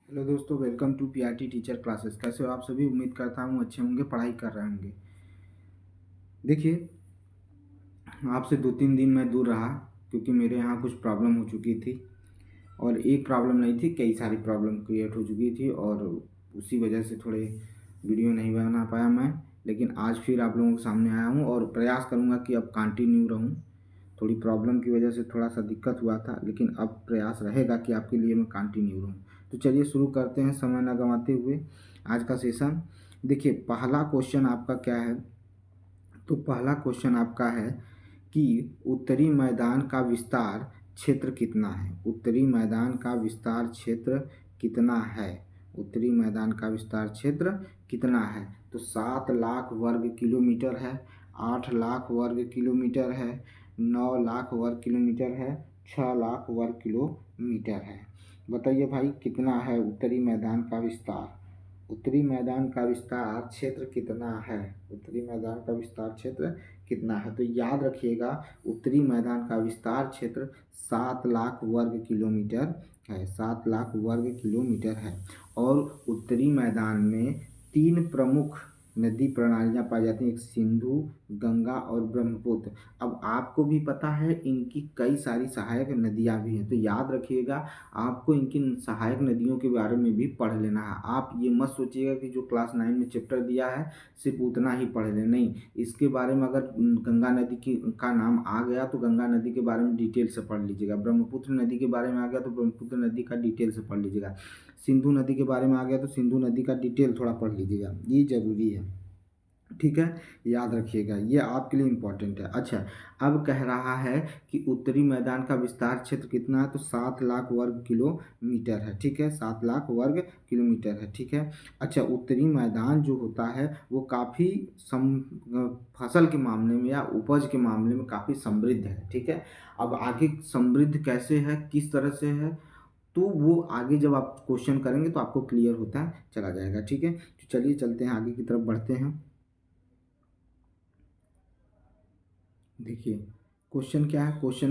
Hello दोस्तों, welcome to PRT teacher classes. कैसे हो आप सभी? उम्मीद करता हूँ अच्छे होंगे, पढ़ाई कर रहे होंगे। देखिए, आपसे 2-3 दिन मैं दूर रहा क्योंकि मेरे यहाँ कुछ प्रॉब्लम हो चुकी थी। और एक प्रॉब्लम नहीं थी, कई सारी प्रॉब्लम क्रिएट हो चुकी थी और उसी वजह से थोड़े वीडियो नहीं बना पाया मैं। लेकिन आज फिर आप लोगों के सामने आया हूँ और प्रयास करूँगा कि अब कंटिन्यू रहूँ। थोड़ी प्रॉब्लम की वजह से थोड़ा सा दिक्कत हुआ था, लेकिन अब प्रयास रहेगा कि आपके लिए मैं कंटिन्यू रहूँ। तो चलिए शुरू करते हैं समय न गंवाते हुए आज का सेशन। देखिए, पहला क्वेश्चन आपका क्या है? तो पहला क्वेश्चन आपका है कि उत्तरी मैदान का विस्तार क्षेत्र कितना है? उत्तरी मैदान का विस्तार क्षेत्र कितना है? उत्तरी मैदान का विस्तार क्षेत्र कितना है? तो 7 लाख वर्ग किलोमीटर है, 8 लाख वर्ग किलोमीटर है, 9 लाख वर्ग किलोमीटर है, 6 लाख वर्ग किलोमीटर है। बताइए भाई, कितना है उत्तरी मैदान का विस्तार? उत्तरी मैदान का विस्तार क्षेत्र कितना है? उत्तरी मैदान का विस्तार क्षेत्र कितना है? तो याद रखिएगा, उत्तरी मैदान का विस्तार क्षेत्र 7 लाख वर्ग किलोमीटर है। 7 लाख वर्ग किलोमीटर है। और उत्तरी मैदान में 3 प्रमुख नदी प्रणालियाँ पाई जाती हैं, एक सिंधु, गंगा और ब्रह्मपुत्र। अब आपको भी पता है इनकी कई सारी सहायक नदियाँ भी हैं, तो याद रखिएगा आपको इनकी सहायक नदियों के बारे में भी पढ़ लेना है। आप ये मत सोचिएगा कि जो क्लास 9 में चैप्टर दिया है सिर्फ उतना ही पढ़ लें, नहीं। इसके बारे में अगर गंगा नदी की का नाम आ गया तो गंगा नदी के बारे में डिटेल से पढ़ लीजिएगा। ब्रह्मपुत्र नदी के बारे में आ गया तो ब्रह्मपुत्र नदी का डिटेल से पढ़ लीजिएगा। सिंधु नदी के बारे में आ गया तो सिंधु नदी का डिटेल थोड़ा पढ़ लीजिएगा, ये ज़रूरी है। ठीक है, याद रखिएगा, ये आपके लिए इम्पोर्टेंट है। अच्छा, अब कह रहा है कि उत्तरी मैदान का विस्तार क्षेत्र कितना है? तो 7 लाख वर्ग किलोमीटर है। ठीक है, 7 लाख वर्ग किलोमीटर है। ठीक है। अच्छा, उत्तरी मैदान जो होता है वो काफ़ी फसल के मामले में या उपज के मामले में काफ़ी समृद्ध है। ठीक है। अब आगे समृद्ध कैसे है, किस तरह से है, तो वो आगे जब आप क्वेश्चन करेंगे तो आपको क्लियर होता चला जाएगा। ठीक है, तो चलिए चलते हैं, आगे की तरफ बढ़ते हैं। देखिए, क्वेश्चन क्या है? क्वेश्चन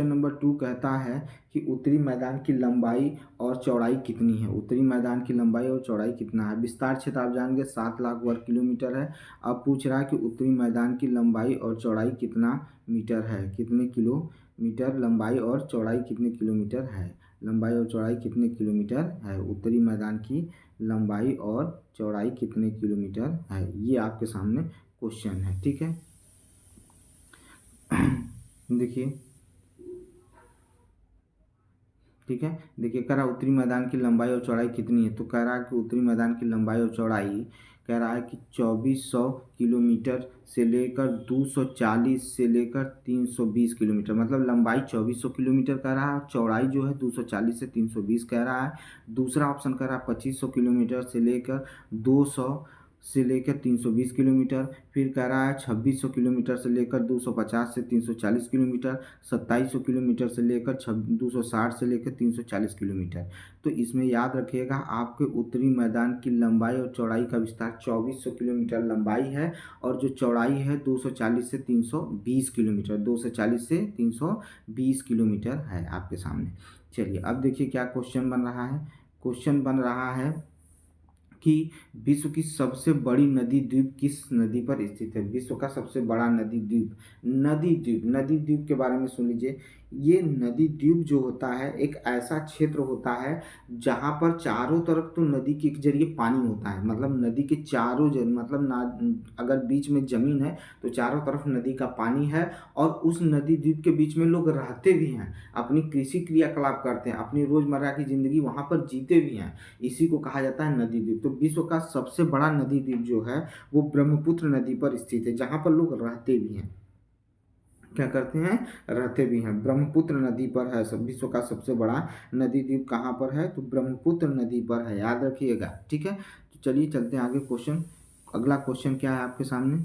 नंबर 2 कहता है कि उत्तरी मैदान की लंबाई और चौड़ाई कितनी है? उत्तरी मैदान की लंबाई और चौड़ाई कितना है? विस्तार क्षेत्र आप जान गए 7 लाख वर्ग किलोमीटर है। अब पूछ रहा है कि उत्तरी मैदान की लंबाई और चौड़ाई कितना मीटर है, कितने किलोमीटर लंबाई और चौड़ाई कितने किलोमीटर है? लंबाई और चौड़ाई कितने किलोमीटर है? उत्तरी मैदान की लंबाई और चौड़ाई कितने किलोमीटर है? ये आपके सामने क्वेश्चन है। ठीक है। देखिए, ठीक है। देखिए, कह रहा है उत्तरी मैदान की लंबाई और चौड़ाई कितनी है? तो कह रहा है कि उत्तरी मैदान की लंबाई और चौड़ाई कह रहा है कि 2400 किलोमीटर से लेकर 240 से लेकर 320 किलोमीटर, मतलब लंबाई 2400 किलोमीटर कह रहा है, चौड़ाई जो है 240 से 320 कह रहा है। दूसरा ऑप्शन कह रहा है 2500 किलोमीटर से लेकर 200 से लेकर 320 किलोमीटर। फिर कह रहा है 2600 किलोमीटर से लेकर 250 से 340 किलोमीटर। 2700 किलोमीटर से लेकर 260 से लेकर 340 किलोमीटर। तो इसमें याद रखिएगा, आपके उत्तरी मैदान की लंबाई और चौड़ाई का विस्तार 2400 किलोमीटर लंबाई है और जो चौड़ाई है 240 से 320 किलोमीटर, 240 से 320 किलोमीटर है आपके सामने। चलिए, अब देखिए क्या क्वेश्चन बन रहा है। क्वेश्चन बन रहा है कि विश्व की सबसे बड़ी नदी द्वीप किस नदी पर स्थित है? विश्व का सबसे बड़ा नदी द्वीप, नदी द्वीप के बारे में सुन लीजिए। ये नदी द्वीप जो होता है एक ऐसा क्षेत्र होता है जहाँ पर चारों तरफ तो नदी के जरिए पानी होता है, मतलब नदी के चारों मतलब ना, अगर बीच में जमीन है तो चारों तरफ नदी का पानी है और उस नदी द्वीप के बीच में लोग रहते भी हैं, अपनी कृषि क्रियाकलाप करते हैं, अपनी रोजमर्रा की जिंदगी वहाँ पर जीते भी हैं। इसी को कहा जाता है नदी द्वीप। तो विश्व का सबसे बड़ा नदी द्वीप जो है वो ब्रह्मपुत्र नदी पर स्थित है, जहाँ पर लोग रहते भी हैं। क्या करते हैं? रहते भी हैं। ब्रह्मपुत्र नदी पर है, सब विश्व का सबसे बड़ा नदी द्वीप कहाँ पर है? तो ब्रह्मपुत्र नदी पर है, याद रखिएगा। ठीक है, तो चलिए चलते हैं आगे। क्वेश्चन, अगला क्वेश्चन क्या है आपके सामने?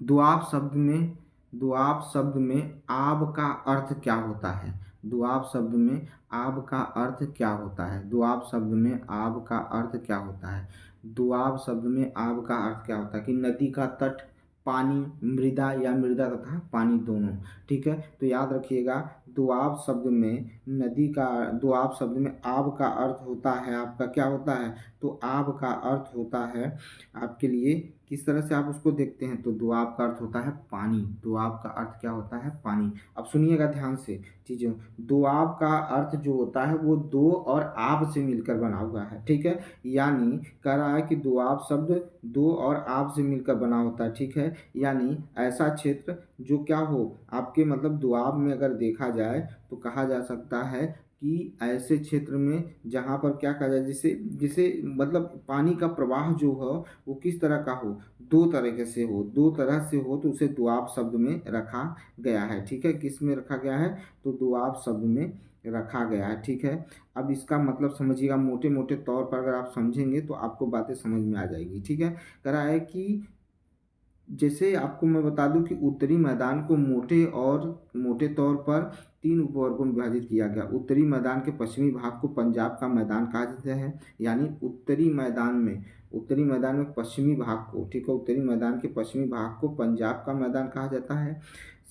दुआब शब्द में आब का अर्थ क्या होता है? दुआब शब्द में आब का अर्थ क्या होता है? दुआब शब्द में आब का अर्थ क्या होता है? दुआब शब्द में आब का अर्थ क्या होता है? कि नदी का तट, पानी, मृदा या मृदा तथा पानी दोनों। ठीक है, तो याद रखिएगा, दोआब शब्द में नदी का, दोआब शब्द में आब का अर्थ होता है आपका क्या होता है, तो आब का अर्थ होता है आपके लिए किस तरह से आप उसको देखते हैं, तो दोआब का अर्थ होता है पानी। दोआब का अर्थ क्या होता है, पानी। अब सुनिएगा ध्यान से चीज़ों, दोआब का अर्थ जो होता है वो दो और आब से मिलकर बना हुआ है, ठीक है। यानी कह रहा है कि दोआब शब्द दो और आब से मिलकर बना होता है, ठीक है। यानी ऐसा क्षेत्र जो क्या हो आपके मतलब दोआब में अगर देखा जाए तो कहा जा सकता है कि ऐसे क्षेत्र में जहाँ पर क्या कहा जाए, जिसे जिसे मतलब पानी का प्रवाह जो हो वो किस तरह का हो, दो तरीके से हो, दो तरह से हो, तो उसे दोआब शब्द में रखा गया है, ठीक है। किस में रखा गया है, तो दोआब शब्द में रखा गया है, ठीक है। अब इसका मतलब समझिएगा, मोटे मोटे तौर पर अगर आप समझेंगे तो आपको बातें समझ में आ जाएगी, ठीक है। कह रहा है कि जैसे आपको मैं बता दूं कि उत्तरी मैदान को मोटे तौर पर तीन उपवर्गों में विभाजित किया गया। उत्तरी मैदान के पश्चिमी भाग को पंजाब का मैदान कहा जाता है, यानी उत्तरी मैदान में पश्चिमी भाग को, ठीक है, उत्तरी मैदान के पश्चिमी भाग को पंजाब का मैदान कहा जाता है।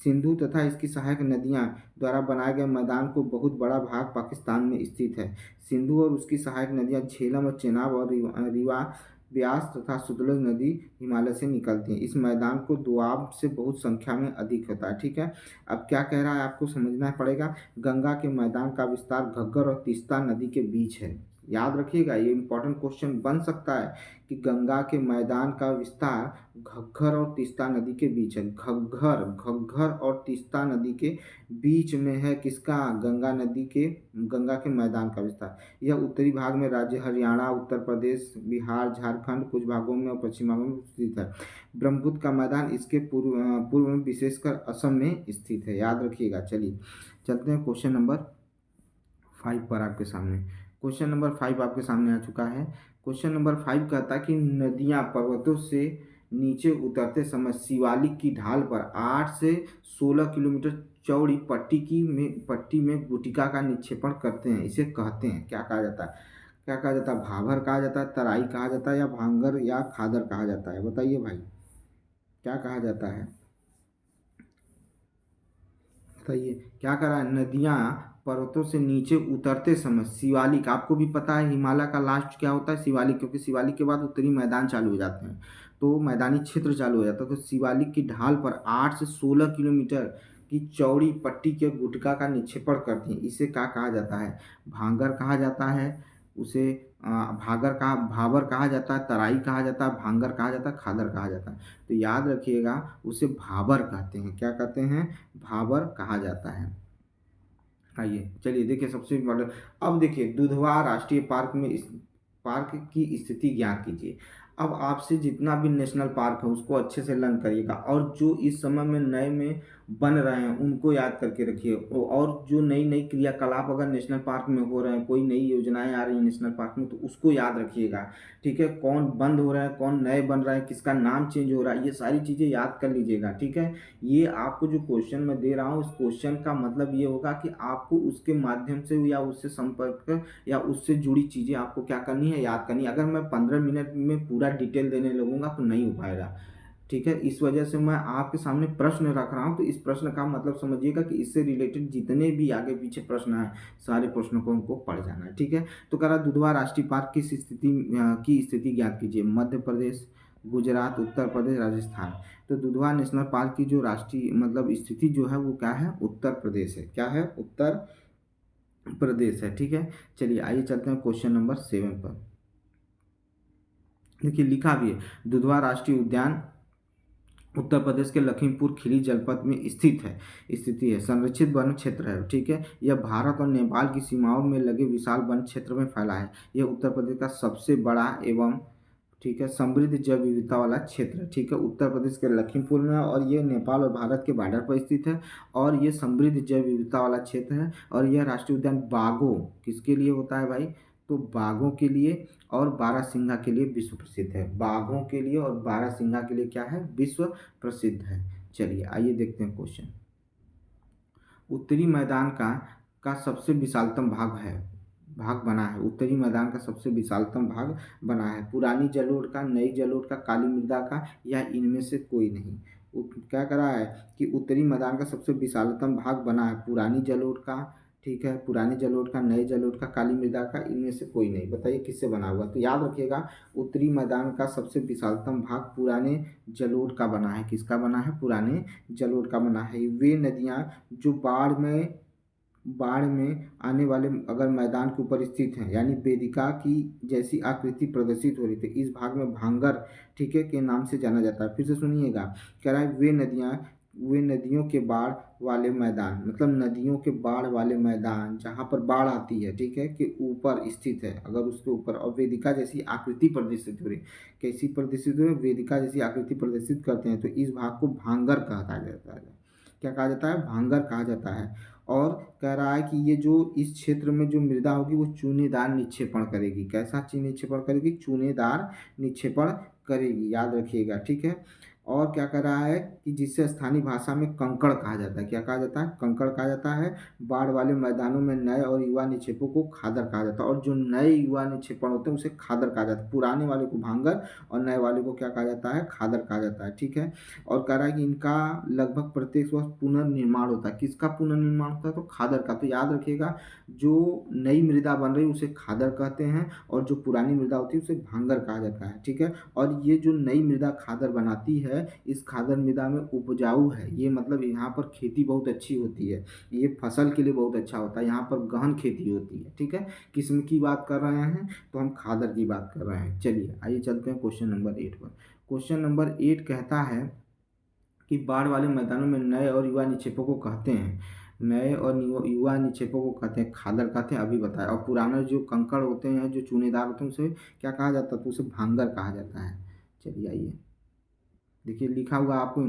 सिंधु तथा इसकी सहायक नदियां द्वारा बनाए गए मैदान को बहुत बड़ा भाग पाकिस्तान में स्थित है। सिंधु और उसकी सहायक नदियां झेलम और चेनाब और रीवा ब्यास तथा सतलुज नदी हिमालय से निकलती हैं। इस मैदान को दोआब से बहुत संख्या में अधिक होता है, ठीक है। अब क्या कह रहा है आपको समझना पड़ेगा, गंगा के मैदान का विस्तार घग्गर और तीस्ता नदी के बीच है। याद रखिएगा, ये इंपॉर्टेंट क्वेश्चन बन सकता है कि गंगा के मैदान का विस्तार घग्गर और तीस्ता नदी के बीच है। घग्गर और तीस्ता नदी के बीच में है किसका, गंगा के मैदान का विस्तार। यह उत्तरी भाग में राज्य हरियाणा, उत्तर प्रदेश, बिहार, झारखंड, कुछ भागों में और पश्चिम भागों में स्थित है। ब्रह्मपुत्र का मैदान इसके पूर्व में विशेषकर असम में स्थित है। याद रखिएगा। चलिए चलते हैं क्वेश्चन नंबर 5 पर आपके सामने। क्वेश्चन नंबर 5 आपके सामने आ चुका है। क्वेश्चन नंबर 5 कहता है कि नदियां पर्वतों से नीचे उतरते समय शिवालिक की ढाल पर 8 से 16 किलोमीटर चौड़ी पट्टी में गुटिका का निक्षेपण करते हैं। इसे कहते हैं, क्या कहा जाता है, क्या कहा जाता है, भाभर कहा जाता है, तराई कहा जाता है, या भांगर या खादर कहा जाता है, बताइए भाई क्या कहा जाता है, बताइए क्या कह रहा है। नदियां पर्वतों से नीचे उतरते समय शिवालिक, आपको भी पता है हिमालय का लास्ट क्या होता है, शिवालिक, क्योंकि शिवालिक के बाद उत्तरी मैदान चालू हो जाते हैं, तो मैदानी क्षेत्र चालू हो जाता है। तो शिवालिक की ढाल पर 8 से 16 किलोमीटर की चौड़ी पट्टी के गुटका का निक्षेपण करती है। इसे क्या कहा जाता है, भांगर कहा जाता है, उसे भाबर कहा जाता है, तराई कहा जाता है, भांगर कहा जाता है, खादर कहा जाता है। तो याद रखिएगा, उसे भाबर कहते हैं, क्या कहते हैं, भाबर कहा जाता है। आइए चलिए देखिए सबसे इम्पोर्टेंट, अब देखिए दुधवा राष्ट्रीय पार्क में इस पार्क की स्थिति ज्ञात कीजिए। अब आपसे जितना भी नेशनल पार्क है उसको अच्छे से लर्न करिएगा, और जो इस समय में नए में बन रहे हैं उनको याद करके रखिए, और जो नई नई क्रियाकलाप अगर नेशनल पार्क में हो रहे हैं, कोई नई योजनाएं आ रही हैं नेशनल पार्क में, तो उसको याद रखिएगा, ठीक है। कौन बंद हो रहा है, कौन नए बन रहा है, किसका नाम चेंज हो रहा है, ये सारी चीज़ें याद कर लीजिएगा, ठीक है। ये आपको जो क्वेश्चन मैं दे रहा हूँ, इस क्वेश्चन का मतलब ये होगा कि आपको उसके माध्यम से या उससे संपर्क या उससे जुड़ी चीज़ें आपको क्या करनी है, याद करनी है। अगर मैं 15 मिनट में पूरा डिटेल देने लगूंगा तो नहीं हो पाएगा, ठीक है। इस वजह से मैं आपके सामने प्रश्न रख रहा हूँ, तो इस प्रश्न का मतलब समझिएगा कि इससे रिलेटेड जितने भी आगे पीछे प्रश्न हैं सारे प्रश्नों को हमको पढ़ जाना है, ठीक है। तो कह रहा दुधवा राष्ट्रीय पार्क की स्थिति ज्ञात कीजिए। मध्य प्रदेश, गुजरात, उत्तर प्रदेश, राजस्थान। तो दुधवा नेशनल पार्क की जो राष्ट्रीय मतलब स्थिति जो है वो क्या है, उत्तर प्रदेश है, क्या है, उत्तर प्रदेश है, ठीक है। चलिए आइए चलते हैं क्वेश्चन नंबर 7 पर। देखिए लिखा भी है, दुधवा राष्ट्रीय उद्यान उत्तर प्रदेश के लखीमपुर खीरी जनपद में स्थिति है, संरक्षित वन क्षेत्र है, ठीक है। यह भारत और नेपाल की सीमाओं में लगे विशाल वन क्षेत्र में फैला है। यह उत्तर प्रदेश का सबसे बड़ा एवं, ठीक है, समृद्ध जैव विविधता वाला क्षेत्र है, ठीक है। उत्तर प्रदेश के लखीमपुर में है, और ये नेपाल और भारत के बॉर्डर पर स्थित है, और ये समृद्ध जैव विविधता वाला क्षेत्र है। और यह राष्ट्रीय उद्यान बाघों, किसके लिए होता है भाई, तो बाघों के लिए और बारहसिंगा के लिए विश्व प्रसिद्ध है। बाघों के लिए और बारहसिंगा के लिए क्या है, विश्व प्रसिद्ध है। चलिए आइए देखते हैं क्वेश्चन। उत्तरी मैदान का सबसे विशालतम भाग बना है, उत्तरी मैदान का सबसे विशालतम भाग बना है। पुरानी जलोढ़ का, नई जलोढ़ का, काली मृदा का, या इनमें से कोई नहीं। क्या करा है कि उत्तरी मैदान का सबसे विशालतम भाग बना है पुरानी जलोढ़ का, ठीक है, पुरानी जलोढ़ का, नए जलोढ़ का, काली मृदा का, इनमें से कोई नहीं। बताइए किससे बना हुआ? तो याद रखिएगा, उत्तरी मैदान का सबसे विशालतम भाग पुराने जलोढ़ का बना है। किसका बना है? पुराने जलोढ़ का बना है। वे नदियाँ जो बाढ़ में आने वाले अगर मैदान के ऊपर स्थित हैं, यानी वेदिका की जैसी आकृति प्रदर्शित हो रही थी, इस भाग में भांगर, ठीक है, के नाम से जाना जाता है। फिर से सुनिएगा, कह रहा है वे नदियों के बाढ़ वाले मैदान, मतलब नदियों के बाढ़ वाले मैदान जहाँ पर बाढ़ आती है, ठीक है, के ऊपर स्थित है, अगर उसके ऊपर, और वेदिका जैसी आकृति प्रदर्शित हो रही, कैसी प्रदर्शित हो रही? वेदिका जैसी आकृति प्रदर्शित करते हैं, तो इस भाग को भांगर कहा जाता है। क्या कहा जाता है? भांगर कहा जाता है। और कह रहा है कि ये जो इस क्षेत्र में जो मृदा होगी वो चूनेदार निक्षेपण करेगी। कैसा निक्षेपण करेगी? चूनेदार निक्षेपण करेगी, याद रखिएगा, ठीक है। और क्या कर रहा है कि जिसे स्थानीय भाषा में कंकड़ कहा जाता है। क्या कहा जाता है? कंकड़ कहा जाता है। बाढ़ वाले मैदानों में नए और युवा निक्षेपों को खादर कहा जाता है, और जो नए युवा निक्षेपण होते हैं उसे खादर कहा जाता है। पुराने वाले को भांगर और नए वाले को क्या कहा जाता है? खादर कहा जाता है, ठीक है। और कह रहा है कि इनका लगभग प्रत्येक वर्ष पुनर्निर्माण होता है। किसका पुनर्निर्माण होता है? तो खादर का। तो याद रखिएगा, जो नई मृदा बन रही है उसे खादर कहते हैं, और जो पुरानी मृदा होती है उसे भांगर कहा जाता है, ठीक है। और ये जो नई मृदा खादर बनाती है, इस खादर मृदा में उपजाऊ है, ये मतलब यहाँ पर खेती बहुत अच्छी होती है, ये फसल के लिए बहुत अच्छा होता है, यहाँ पर गहन खेती होती है, ठीक है। किस्म की बात कर रहे हैं? तो हम खादर की बात कर रहे हैं। चलिए आइए चलते हैं क्वेश्चन नंबर 8 पर। क्वेश्चन नंबर 8 कहता है कि बाढ़ वाले मैदानों में नए और युवा निक्षेपों को कहते हैं, नए और युवा निक्षेपों को कहते हैं खादर कहते हैं, अभी बताया। और पुराने जो कंकड़ होते हैं, जो चूनेदार होते हैं, उसे क्या कहा जाता है? तो उसे भांगर कहा जाता है। चलिए आइए, देखिए लिखा हुआ आपको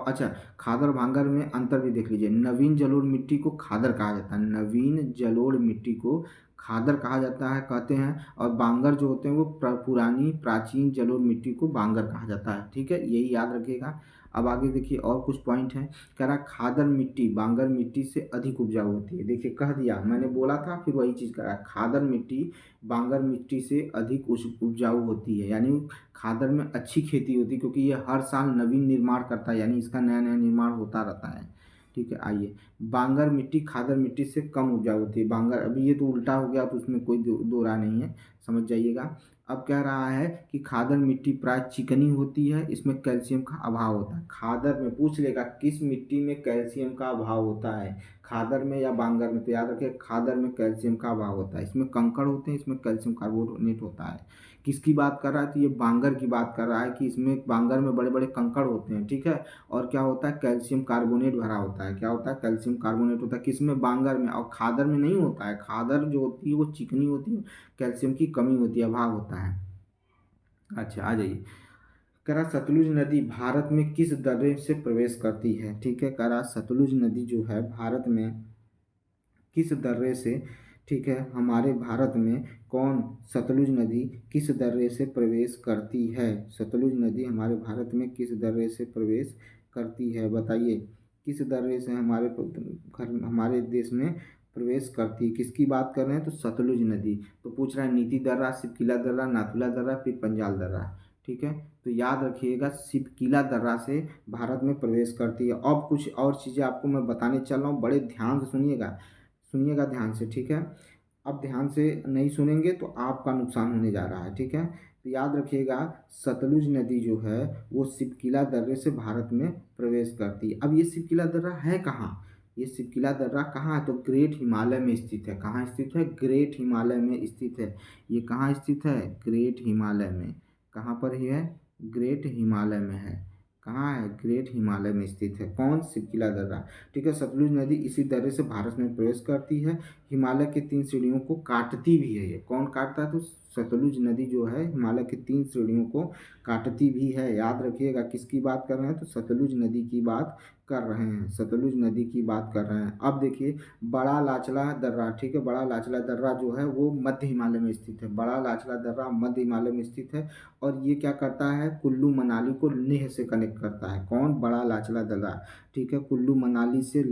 अच्छा, खादर भांगर में अंतर भी देख लीजिए। नवीन जलोढ़ मिट्टी को खादर कहा जाता है, नवीन जलोढ़ मिट्टी को खादर कहा जाता है, कहते हैं। और बांगर जो होते हैं वो पुरानी प्राचीन जलोढ़ मिट्टी को बांगर कहा जाता है, ठीक है, यही याद रखिएगा। अब आगे देखिए और कुछ पॉइंट हैं। कह रहा खादर मिट्टी बांगर मिट्टी से अधिक उपजाऊ होती है। देखिए कह दिया, मैंने बोला था, फिर वही चीज़ कह रहा है, खादर मिट्टी बांगर मिट्टी से अधिक उपजाऊ होती है, यानी खादर में अच्छी खेती होती है, क्योंकि ये हर साल नवीन निर्माण करता है, यानी इसका नया नया निर्माण होता रहता है, ठीक है। आइए, बांगर मिट्टी खादर मिट्टी से कम उपजाऊ होती है। बांगर, अभी ये तो उल्टा हो गया, तो उसमें कोई दो राय नहीं है, समझ जाइएगा। अब कह रहा है कि खादर मिट्टी प्राय चिकनी होती है, इसमें कैल्शियम का अभाव होता है। खादर में पूछ लेगा किस मिट्टी में कैल्शियम का अभाव होता है, खादर में या बांगर में? तो याद रखिए, खादर में कैल्शियम का अभाव होता है, इसमें कंकड़ होते हैं, इसमें कैल्शियम कार्बोनेट होता है। किसकी बात कर रहा है? तो ये बांगर की बात कर रहा है कि इसमें बांगर में बड़े बड़े कंकड़ होते हैं, ठीक है। और क्या होता है? कैल्शियम कार्बोनेट भरा होता है। क्या होता है? कैल्शियम कार्बोनेट होता है। किसमें? बांगर में। और खादर में नहीं होता है, खादर जो होती है वो चिकनी होती है, कैल्शियम की कमी होती है, अभाव होता है। अच्छा आ जाइए, कह रहा सतलुज नदी भारत में किस दर्रे से प्रवेश करती है, ठीक है। कह रहा सतलुज नदी जो है भारत में किस दर्रे से, ठीक है, हमारे भारत में कौन सतलुज नदी किस दर्रे से प्रवेश करती है? सतलुज नदी हमारे भारत में किस दर्रे से प्रवेश करती है? बताइए, किस दर्रे से हमारे देश में प्रवेश करती है? किसकी बात कर रहे हैं? तो सतलुज नदी। तो पूछ रहा है नीति दर्रा, सिपकिला दर्रा, नाथुला दर्रा, फिर पंजाल दर्रा, ठीक है। तो याद रखिएगा, सिपकिला दर्रा से भारत में प्रवेश करती है। अब कुछ और चीज़ें आपको मैं बताने चल रहा हूँ, बड़े ध्यान से सुनिएगा, सुनिएगा ध्यान से, ठीक है। अब ध्यान से नहीं सुनेंगे तो आपका नुकसान होने जा रहा है, ठीक है। तो याद रखिएगा, सतलुज नदी जो है वो सिपकिला दर्रे से भारत में प्रवेश करती है। अब ये सिपकिला दर्रा है कहाँ? ये सिपकिला दर्रा कहाँ है? तो ग्रेट हिमालय में स्थित है। कहाँ स्थित है? ग्रेट हिमालय में स्थित है। ये कहाँ स्थित है? ग्रेट हिमालय में। कहाँ पर ही है? ग्रेट हिमालय में है। कहाँ है? ग्रेट हिमालय में स्थित है। कौन? सिपकिला दर्रा, ठीक है। सतलुज नदी इसी दर्रे से भारत में प्रवेश करती है, हिमालय के 3 श्रेणियों को काटती भी है। ये कौन काटता है? तो सतलुज नदी जो है हिमालय की 3 श्रेणियों को काटती भी है। याद रखिएगा, किसकी बात कर रहे हैं? तो सतलुज नदी की बात कर रहे हैं, सतलुज नदी की बात कर रहे हैं। अब देखिए, बड़ा लाचला दर्रा, ठीक है, बड़ा लाचला दर्रा जो है वो मध्य हिमालय में स्थित है। बड़ा लाचला दर्रा मध्य हिमालय में स्थित है, और ये क्या करता है? कुल्लू मनाली को लेह से कनेक्ट करता है। कौन? बड़ा लाचला दर्रा, ठीक है। कुल्लू मनाली से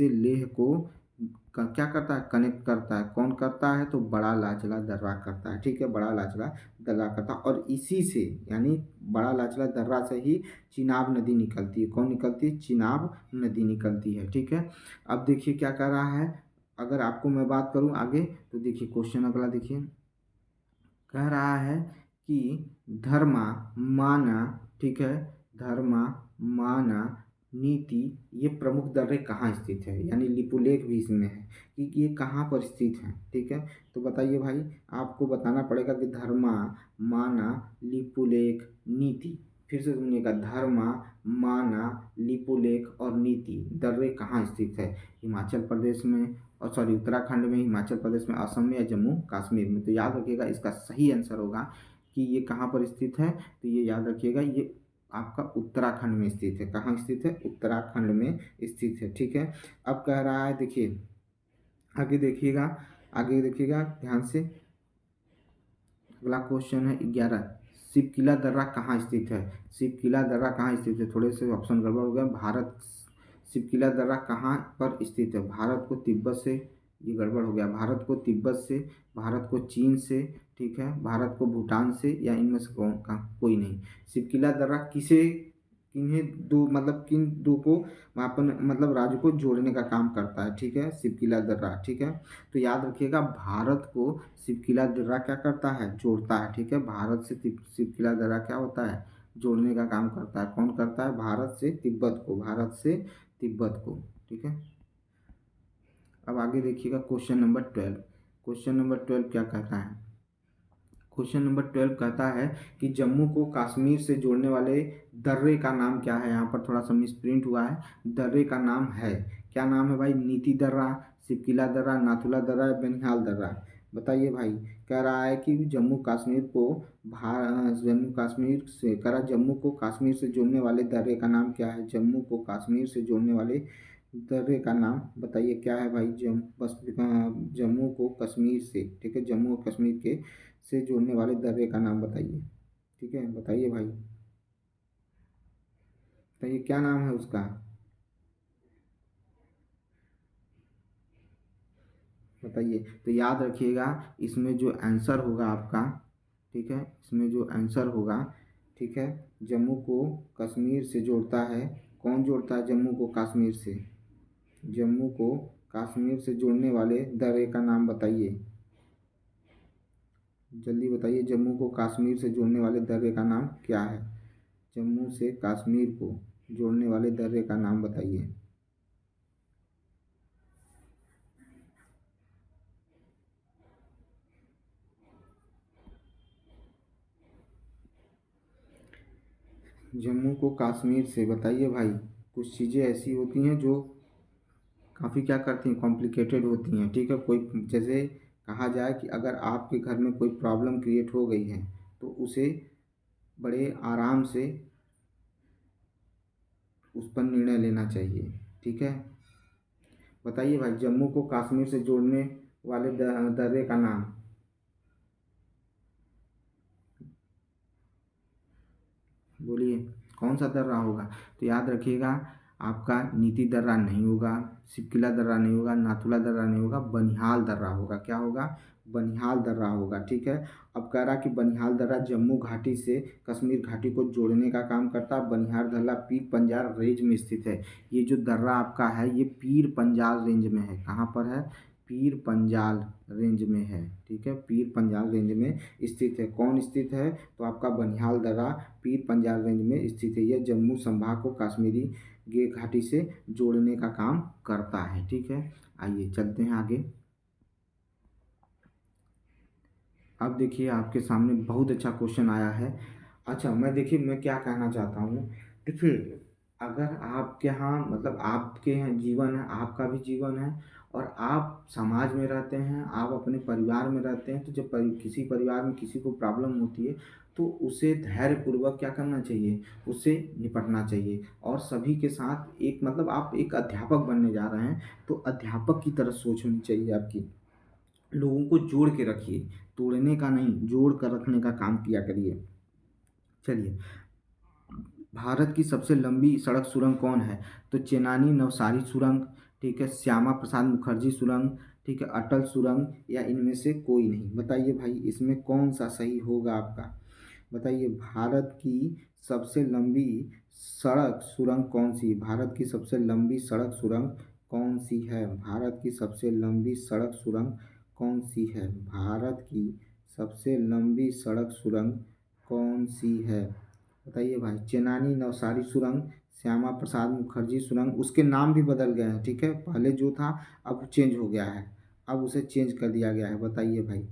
लेह को क्या करता है, कनेक्ट करता है। कौन करता है, तो बड़ा लाचला दर्रा करता है, ठीक है, बड़ा लाचला दर्रा करता है। और इसी से यानी बड़ा लाचला दर्रा से ही चिनाब नदी निकलती है। कौन निकलती है, चिनाब नदी निकलती है, ठीक है। अब देखिए क्या कर रहा है, अगर आपको मैं बात करूं आगे, तो देखिए क्वेश्चन अगला देखिए, कह रहा है कि धर्मा माना, ठीक है, धर्मा माना नीति, ये प्रमुख दर्रे कहाँ स्थित है, यानी लिपुलेख भी इसमें है कि ये कहाँ पर स्थित है, ठीक है। तो बताइए भाई, आपको बताना पड़ेगा कि धर्मा माना लिपुलेख नीति, फिर से सुनिएगा, धर्मा माना लिपुलेख और नीति दर्रे कहाँ स्थित है, हिमाचल प्रदेश में, और सॉरी उत्तराखंड में, हिमाचल प्रदेश में, असम में, या जम्मू कश्मीर में। तो याद रखिएगा इसका सही आंसर होगा कि ये कहाँ पर स्थित है, तो ये याद रखिएगा, ये आपका उत्तराखंड में स्थित है। कहाँ स्थित है, उत्तराखंड में स्थित है, ठीक है। अब कह रहा है, देखिए आगे देखिएगा, आगे देखिएगा ध्यान से, अगला क्वेश्चन है 11, शिवकिला दर्रा कहाँ स्थित है, शिवकिला दर्रा कहाँ स्थित है, थोड़े से ऑप्शन गड़बड़ हो गए। भारत, शिवकिला दर्रा कहाँ पर स्थित है, भारत को तिब्बत से, ये गड़बड़ हो गया, भारत को तिब्बत से, भारत को चीन से, ठीक है, भारत को भूटान से, या इनमें से कौन का कोई नहीं। शिवकिला दर्रा किसे, किन्हें दो, मतलब किन दो को अपन मतलब राज्य को जोड़ने का काम करता है, ठीक है, शिवकिला दर्रा, ठीक है। तो याद रखिएगा, भारत को शिवकिला दर्रा क्या करता है, जोड़ता है, ठीक है, भारत से शिवकिला दर्रा क्या होता है, जोड़ने का काम करता है। कौन करता है, भारत से तिब्बत को, भारत से तिब्बत को, ठीक है। अब आगे देखिएगा क्वेश्चन नंबर 12, क्वेश्चन नंबर 12 क्या कहता है, क्वेश्चन नंबर 12 कहता है कि जम्मू को कश्मीर से जोड़ने वाले दर्रे का नाम क्या है, यहाँ पर थोड़ा सा मिसप्रिंट हुआ है, दर्रे का नाम है, क्या नाम है भाई, नीति दर्रा, शिवकिला दर्रा, नाथुला दर्रा, बनिहाल दर्रा। बताइए भाई, कह रहा है कि जम्मू कश्मीर को जम्मू कश्मीर से कह रहा, जम्मू को कश्मीर से जोड़ने वाले दर्रे का नाम क्या है, जम्मू को कश्मीर से जोड़ने वाले दर्रे का नाम बताइए क्या है भाई, जम्मू को कश्मीर से, ठीक है, जम्मू और कश्मीर के से जोड़ने वाले दर्रे का नाम बताइए, ठीक है, बताइए भाई, बताइए क्या नाम है उसका, बताइए। तो याद रखिएगा, इसमें जो आंसर होगा आपका, ठीक है, इसमें जो आंसर होगा, ठीक है, जम्मू को कश्मीर से जोड़ता है, कौन जोड़ता है जम्मू को कश्मीर से, जम्मू को कश्मीर से जोड़ने वाले दर्रे का नाम बताइए, जल्दी बताइए, जम्मू को कश्मीर से जोड़ने वाले दर्रे का नाम क्या है, जम्मू से कश्मीर को जोड़ने वाले दर्रे का नाम बताइए। जम्मू को कश्मीर से बताइए भाई, कुछ चीज़ें ऐसी होती हैं जो काफ़ी क्या करती हैं, कॉम्प्लिकेटेड होती हैं, ठीक है। कोई जैसे कहा जाए कि अगर आपके घर में कोई प्रॉब्लम क्रिएट हो गई है, तो उसे बड़े आराम से उस पर निर्णय लेना चाहिए, ठीक है। बताइए भाई, जम्मू को कश्मीर से जोड़ने वाले दर्रे का नाम, बोलिए कौन सा दर्रा होगा। तो याद रखिएगा, आपका नीति दर्रा नहीं होगा, शिवकिला दर्रा नहीं होगा, नाथुला दर्रा नहीं होगा, बनिहाल दर्रा होगा। क्या होगा, बनिहाल दर्रा होगा, ठीक है। अब कह रहा कि बनिहाल दर्रा जम्मू घाटी से कश्मीर घाटी को जोड़ने का काम करता है। बनिहाल दर्रा पीर पंजाल रेंज में स्थित है। ये जो दर्रा आपका है, ये पीर पंजाल रेंज में है। कहाँ पर है, पीर पंजाल रेंज में है, ठीक है, पीर पंजाल रेंज में स्थित है। कौन स्थित है, तो आपका बनिहाल दर्रा पीर पंजाल रेंज में स्थित है। यह जम्मू संभाग को कश्मीरी गे घाटी से जोड़ने का काम करता है, ठीक है। आइए चलते हैं आगे। अब देखिए आपके सामने बहुत अच्छा क्वेश्चन आया है। अच्छा, मैं देखिए मैं क्या कहना चाहता हूँ, देखिए अगर आपके यहाँ मतलब आपके यहाँ जीवन है, आपका भी जीवन है, और आप समाज में रहते हैं, आप अपने परिवार में रहते हैं, तो जब किसी परिवार में किसी को प्रॉब्लम होती है, तो उसे धैर्यपूर्वक क्या करना चाहिए, उससे निपटना चाहिए। और सभी के साथ एक मतलब आप एक अध्यापक बनने जा रहे हैं, तो अध्यापक की तरह सोच होनी चाहिए आपकी। लोगों को जोड़ के रखिए, तोड़ने का नहीं, जोड़ कर रखने का काम किया करिए। चलिए, भारत की सबसे लंबी सड़क सुरंग कौन है, तो चेनानी नवसारी सुरंग, ठीक है, श्यामा प्रसाद मुखर्जी सुरंग, ठीक है, अटल सुरंग, या इनमें से कोई नहीं। बताइए भाई इसमें कौन सा सही होगा आपका। बताइए भारत की सबसे लंबी सड़क सुरंग कौन सी, भारत की सबसे लंबी सड़क सुरंग कौन सी है, भारत की सबसे लंबी सड़क सुरंग कौन सी है, भारत की सबसे लंबी सड़क सुरंग कौन सी है। बताइए भाई, चेनानी नवसारी सुरंग, श्यामा प्रसाद मुखर्जी सुरंग, उसके नाम भी बदल गए हैं, ठीक है, पहले जो था अब चेंज हो गया है, अब उसे चेंज कर दिया गया है। बताइए भाई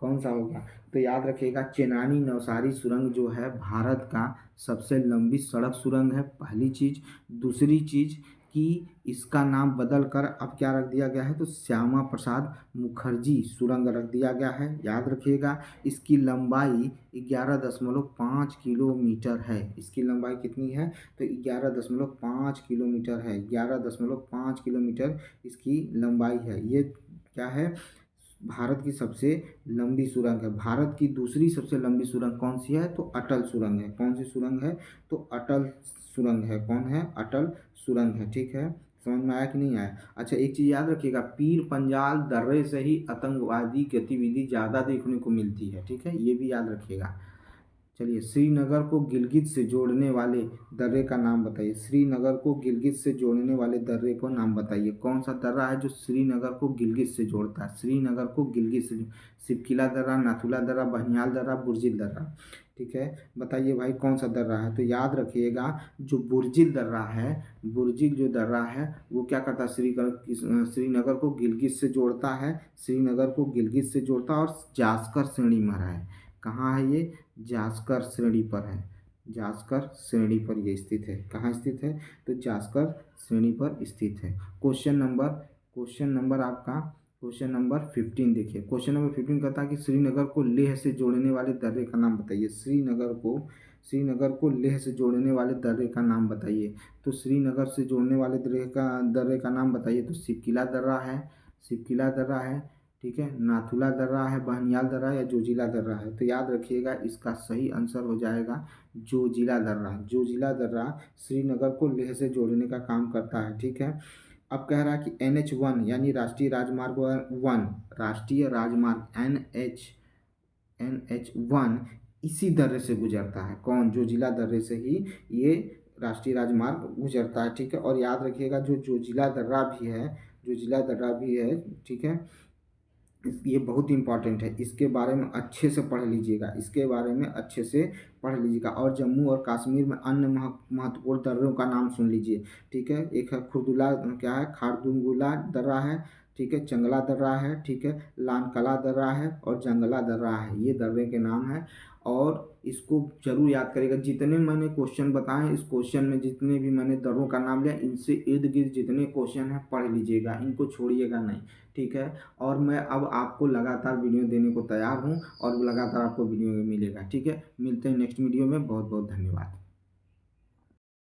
कौन सा होगा। तो याद रखिएगा, चेनानी नवसारी सुरंग जो है भारत का सबसे लंबी सड़क सुरंग है, पहली चीज़। दूसरी चीज़ कि इसका नाम बदल कर अब क्या रख दिया गया है, तो श्यामा प्रसाद मुखर्जी सुरंग रख दिया गया है। याद रखिएगा, इसकी लंबाई 11.5 किलोमीटर है। इसकी लंबाई कितनी है, तो 11.5 किलोमीटर है, 11.5 किलोमीटर इसकी लंबाई है। ये क्या है, भारत की सबसे लंबी सुरंग है। भारत की दूसरी सबसे लंबी सुरंग कौन सी है, तो अटल सुरंग है। कौन सी सुरंग है, तो अटल सुरंग है। कौन है, अटल सुरंग है, ठीक है। समझ में आया कि नहीं आया। अच्छा एक चीज़ याद रखिएगा, पीर पंजाल दर्रे से ही आतंकवादी गतिविधि ज़्यादा देखने को मिलती है, ठीक है, ये भी याद रखिएगा। चलिए, श्रीनगर को गिलगित से जोड़ने वाले दर्रे का नाम बताइए, श्रीनगर को गिलगित से जोड़ने वाले दर्रे को नाम बताइए। कौन सा दर्रा है जो श्रीनगर को गिलगित से जोड़ता है, श्रीनगर को गिलगित से, सिपकिला दर्रा, नाथुला दर्रा, बहनियाल दर्रा, बुर्जिल दर्रा, ठीक है। बताइए भाई कौन सा दर्रा है, तो याद रखिएगा जो बुर्जिल दर्रा है, बुर्जिल जो दर्रा है वो क्या करता है, श्रीनगर को गिलगित से जोड़ता है, श्रीनगर को गिलगित से जोड़ता है, और जास्कर श्रेणी में है। कहाँ है ये, जास्कर श्रेणी पर है, जास्कर श्रेणी पर ये स्थित है। कहाँ स्थित है, तो जास्कर श्रेणी पर स्थित है। क्वेश्चन नंबर आपका क्वेश्चन नंबर 15 देखिए, क्वेश्चन नंबर 15 कहता है कि श्रीनगर को लेह से जोड़ने वाले दर्रे का नाम बताइए, श्रीनगर को लेह से जोड़ने वाले दर्रे का नाम बताइए। तो श्रीनगर से जोड़ने वाले दर्रे का नाम बताइए, तो सिपकिला दर्रा है, सिपकिला दर्रा है, ठीक है, नाथुला दर्रा है, बहनियाल दर्रा है, या जोजिला दर्रा है। तो याद रखिएगा इसका सही आंसर हो जाएगा जोजिला दर्रा। जोजिला दर्रा श्रीनगर को लेह से जोड़ने का काम करता है, ठीक है। अब कह रहा है कि NH1 यानी राष्ट्रीय राजमार्ग 1, राष्ट्रीय राजमार्ग NH1 इसी दर्रे से गुजरता है। कौन, जोजिला दर्रे से ही ये राष्ट्रीय राजमार्ग गुजरता है, ठीक है। और याद रखिएगा जो जोजिला दर्रा भी है, जोजिला दर्रा भी है, ठीक है, ये बहुत इंपॉर्टेंट है, इसके बारे में अच्छे से पढ़ लीजिएगा, इसके बारे में अच्छे से पढ़ लीजिएगा। और जम्मू और कश्मीर में अन्य महत्वपूर्ण दर्रों का नाम सुन लीजिए, ठीक है। एक है खुर्दुला, क्या है, खारदुंगुला दर्रा है, ठीक है, चंगला दर्रा है, ठीक है, लानकला दर्रा है, और जंगला दर्रा है। ये दर्रे के नाम हैं, और इसको जरूर याद करिएगा। जितने मैंने क्वेश्चन बताए, इस क्वेश्चन में जितने भी मैंने दर्रों का नाम लिया, इनसे इर्द गिर्द जितने क्वेश्चन हैं पढ़ लीजिएगा, इनको छोड़िएगा नहीं, ठीक है। और मैं अब आपको लगातार वीडियो देने को तैयार हूँ, और लगातार आपको वीडियो मिलेगा, ठीक है। मिलते हैं नेक्स्ट वीडियो में, बहुत बहुत धन्यवाद।